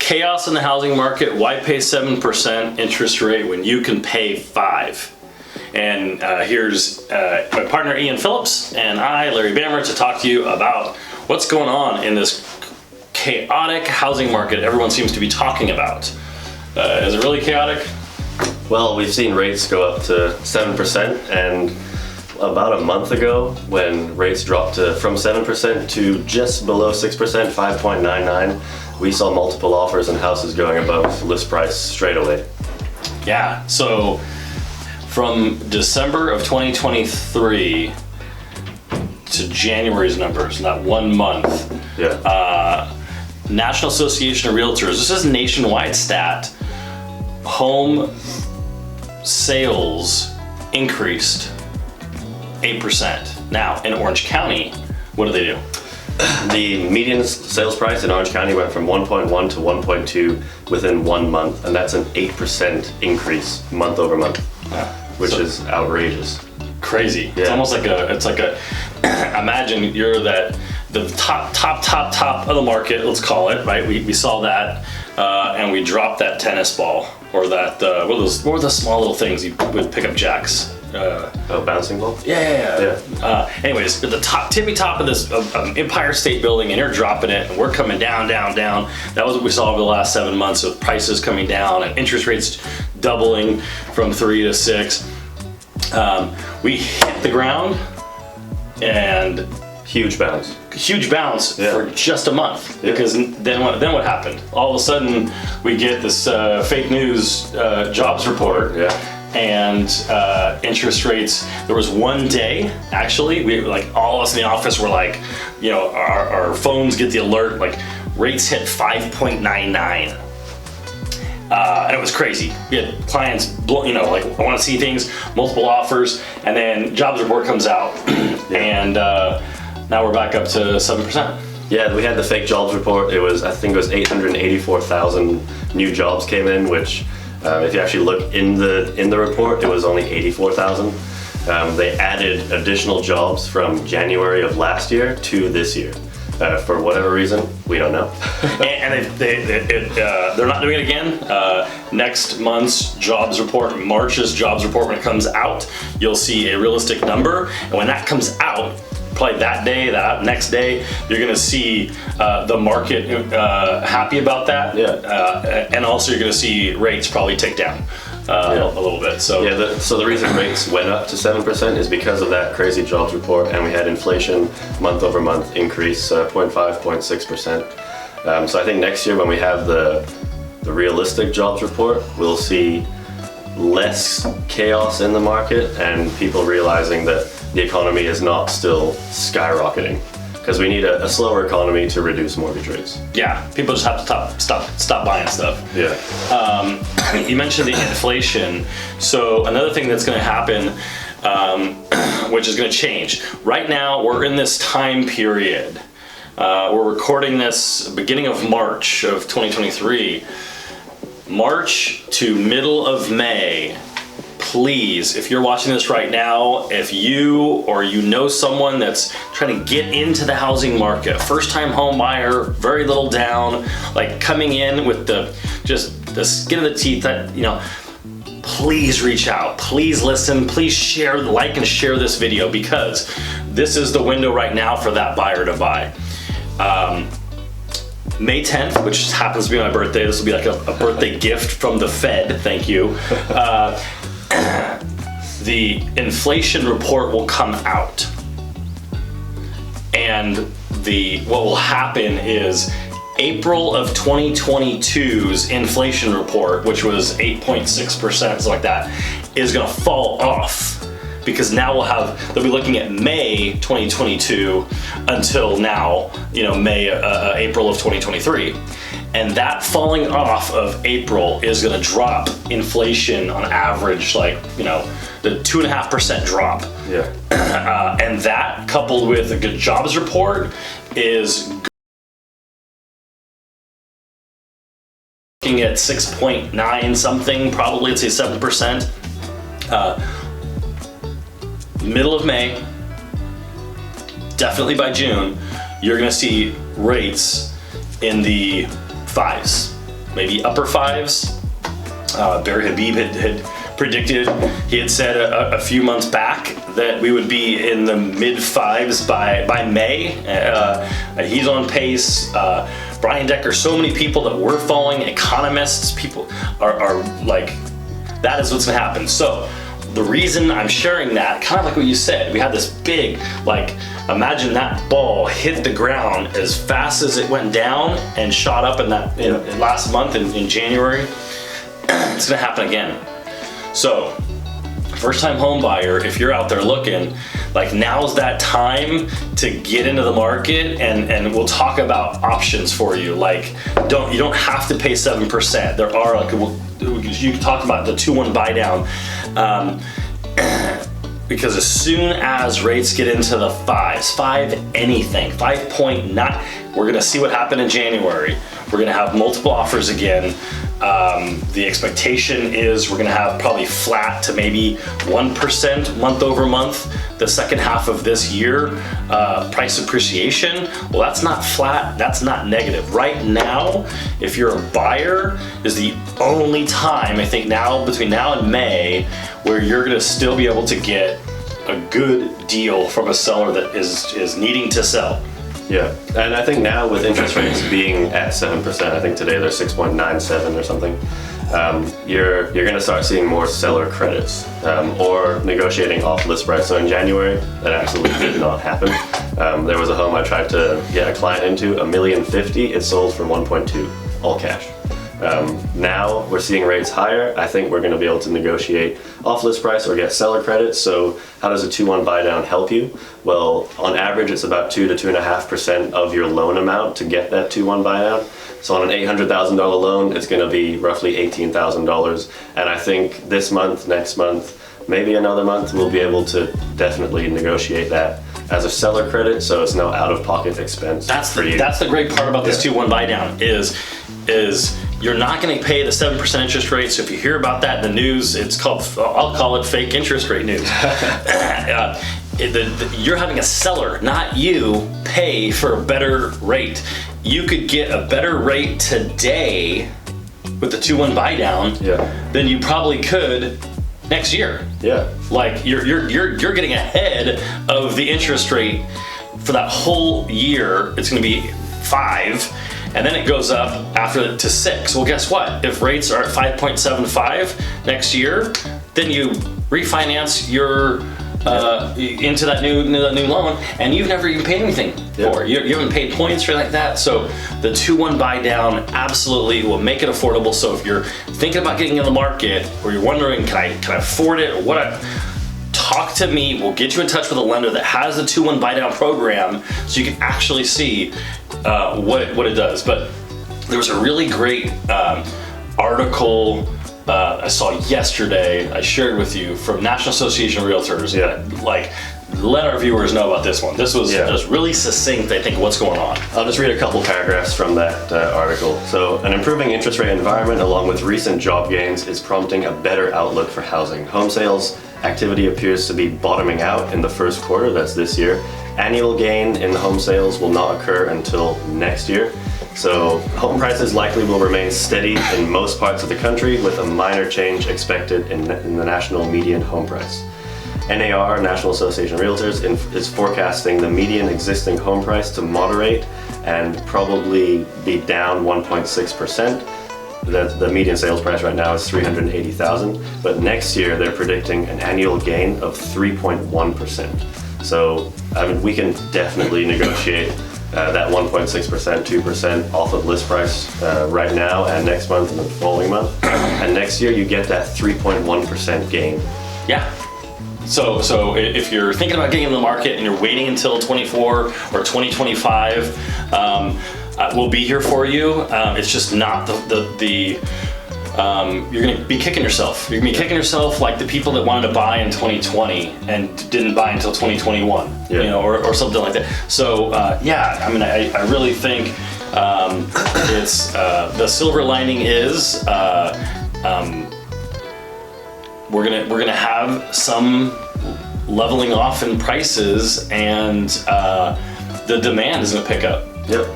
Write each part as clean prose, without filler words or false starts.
chaos in the housing market. Why pay 7% interest rate when you can pay 5%? And here's my partner Ian Phillips and I, Larry Bammer, to talk to you about what's going on in this chaotic housing market everyone seems to be talking about. Is it really chaotic? Well, we've seen rates go up to 7%, and about a month ago, when rates dropped from 7% to just below 6%, 5.99, we saw multiple offers and houses going above list price straight away. Yeah, so from December of 2023 to January's numbers, in that 1 month, National Association of Realtors, this is a nationwide stat, home sales increased 8%. Now, in Orange County, what do? The median sales price in Orange County went from 1.1 to 1.2 within 1 month, and that's an 8% increase month over month, which is outrageous. Crazy. Yeah. It's almost like imagine you're the top of the market, let's call it, right? We saw that, and we dropped that tennis ball, or that, what were the small little things you would pick up jacks? Bouncing ball? Yeah. Anyways, at the tippy top of this Empire State Building, and you're dropping it, and we're coming down. That was what we saw over the last 7 months, with prices coming down and interest rates doubling from 3 to 6. We hit the ground, and huge bounce for just a month, because then what happened? All of a sudden we get this fake news jobs report, and interest rates. There was one day, actually, we all of us in the office were like, our phones get the alert, like rates hit 5.99. And it was crazy. We had clients, I want to see things, multiple offers, and then jobs report comes out, and now we're back up to 7%. Yeah, we had the fake jobs report. I think it was 884,000 new jobs came in, which, if you actually look in the report, it was only 84,000. They added additional jobs from January of last year to this year. For whatever reason, we don't know. And they're not doing it again. Next month's jobs report, March's jobs report, when it comes out, you'll see a realistic number. And when that comes out, probably that day, that next day, you're gonna see the market happy about that. And also you're gonna see rates probably tick down a little bit. So so the reason rates went up to 7% is because of that crazy jobs report, and we had inflation month over month increase 0.5, 0.6%. So I think next year when we have the realistic jobs report, we'll see less chaos in the market and people realizing that the economy is not still skyrocketing, because we need a slower economy to reduce mortgage rates. Yeah, people just have to stop buying stuff. You mentioned the inflation. So another thing that's going to happen, which is going to change. Right now, we're in this time period. We're recording this beginning of March of 2023. March to middle of May. Please, if you're watching this right now, if you or you know someone that's trying to get into the housing market, first-time home buyer, very little down, like coming in with the skin of the teeth, that please reach out, please listen, please share, like and share this video, because this is the window right now for that buyer to buy. May 10th, which happens to be my birthday, this will be like a birthday gift from the Fed, thank you. The inflation report will come out, and what will happen is April of 2022's inflation report, which was 8.6%, something like that, is going to fall off, because now they'll be looking at May 2022 until now, April of 2023. And that falling off of April is gonna drop inflation on average, the 2.5% drop. And that, coupled with a good jobs report, is looking at 6.9 something, probably, let's say 7%. Middle of May, definitely by June, you're gonna see rates in the 5s. maybe upper fives. Barry Habib had predicted, he had said a few months back that we would be in the mid fives by May. He's on pace. Brian Decker, so many people that we're following, economists, people are like, that is what's gonna happen. So the reason I'm sharing that, kind of like what you said, we had this big, like, imagine that ball hit the ground as fast as it went down and shot up in last month in January. It's gonna happen again. So, first time home buyer, if you're out there looking, like, now's that time to get into the market, and we'll talk about options for you. Like, you don't have to pay 7%. There are, like, you can talk about the 2-1 buy down. Because as soon as rates get into the fives, 5.9, we're gonna see what happened in January. We're gonna have multiple offers again. The expectation is we're gonna have probably flat to maybe 1% month over month the second half of this year. Price appreciation, well, that's not flat, that's not negative. Right now, if you're a buyer, is the only time, I think now, between now and May, where you're gonna still be able to get a good deal from a seller that is needing to sell. Yeah, and I think now with interest rates being at 7%, I think today they're 6.97 or something, you're going to start seeing more seller credits or negotiating off list price. So in January, that absolutely did not happen. There was a home I tried to get a client into, $1,050,000, it sold for 1.2, all cash. Now we're seeing rates higher. I think we're going to be able to negotiate off list price or get seller credits. So how does a 2-1 buy down help you? Well, on average, it's about 2 to 2.5% of your loan amount to get that 2-1 buy down. So on an $800,000 loan, it's going to be roughly $18,000. And I think this month, next month, maybe another month, we'll be able to definitely negotiate that as a seller credit, so it's no out-of-pocket expense for you. That's the great part about this 2-1 buy down is you're not going to pay the 7% interest rate. So if you hear about that in the news, I'll call it fake interest rate news. You're having a seller, not you, pay for a better rate. You could get a better rate today with the 2-1 buy down than you probably could next year. Yeah. Like you're getting ahead of the interest rate for that whole year. It's going to be 5, and then it goes up after to 6. Well, guess what? If rates are at 5.75 next year, then you refinance your into that new loan, and you've never even paid anything for it. You haven't paid points or like that. So the 2-1 buy down absolutely will make it affordable. So if you're thinking about getting in the market, or you're wondering, can I afford it, or what? Talk to me. We'll get you in touch with a lender that has the 2-1 buy down program, so you can actually see what it does. But there was a really great article I saw yesterday, I shared with you, from National Association of Realtors. Like, let our viewers know about this one. This was just really succinct, I think, what's going on. I'll just read a couple paragraphs from that article. So, an improving interest rate environment along with recent job gains is prompting a better outlook for housing. Home sales activity appears to be bottoming out in the first quarter, that's this year. Annual gain in home sales will not occur until next year. So home prices likely will remain steady in most parts of the country, with a minor change expected in the national median home price. NAR, National Association of Realtors, is forecasting the median existing home price to moderate and probably be down 1.6%. The median sales price right now is $380,000, but next year they're predicting an annual gain of 3.1%. So I mean, we can definitely negotiate that 1.6%, 2% off of list price right now and next month and the following month. And next year you get that 3.1% gain. Yeah. So if you're thinking about getting in the market and you're waiting until 24 or 2025, we'll be here for you. It's just not you're gonna be kicking yourself. You're gonna be kicking yourself like the people that wanted to buy in 2020 and didn't buy until 2021, or something like that. So I mean, I really think it's the silver lining is we're gonna have some leveling off in prices, and the demand is gonna pick up. Yep.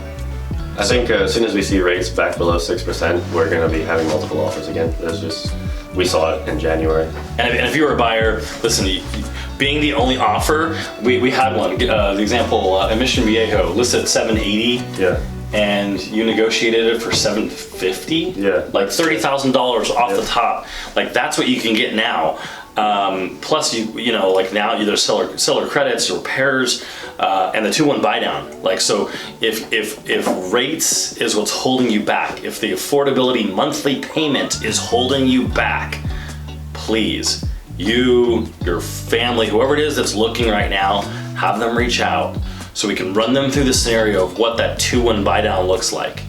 I think as soon as we see rates back below 6%, we're going to be having multiple offers again. We saw it in January. And if you were a buyer, listen, being the only offer, we had one. The example, Mission Viejo listed at 780. Yeah. And you negotiated it for $750. Yeah. Like $30,000 off the top. Like that's what you can get now. Plus you know, like now there's seller credits, repairs, and the 2-1 buy down. Like, so if rates is what's holding you back, if the affordability monthly payment is holding you back, please, your family, whoever it is that's looking right now, have them reach out so we can run them through the scenario of what that 2-1 buy down looks like.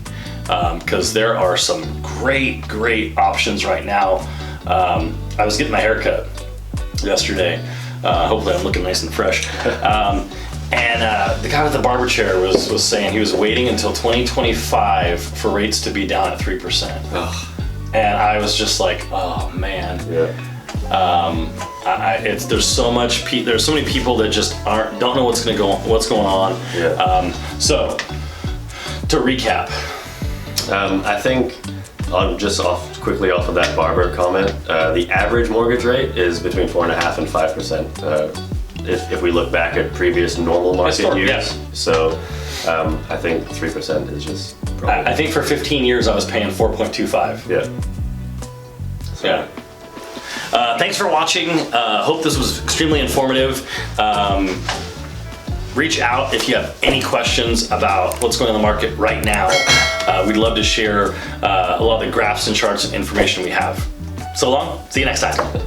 Because there are some great options right now. I was getting my hair cut yesterday. Hopefully I'm looking nice and fresh. And the guy with the barber chair was saying he was waiting until 2025 for rates to be down at 3%. Ugh. And I was just like, oh man. Yeah. There's so many people that just don't know what's going on. Yeah. So to recap, I think quickly off of that barber comment, the average mortgage rate is between 4.5% and 5%. If we look back at previous normal market years, yes. So I think 3% is just. I think for 15 years I was paying 4.25. Yeah. So. Yeah. Thanks for watching. Hope this was extremely informative. Reach out if you have any questions about what's going on in the market right now. We'd love to share a lot of the graphs and charts and information we have. So long. See you next time.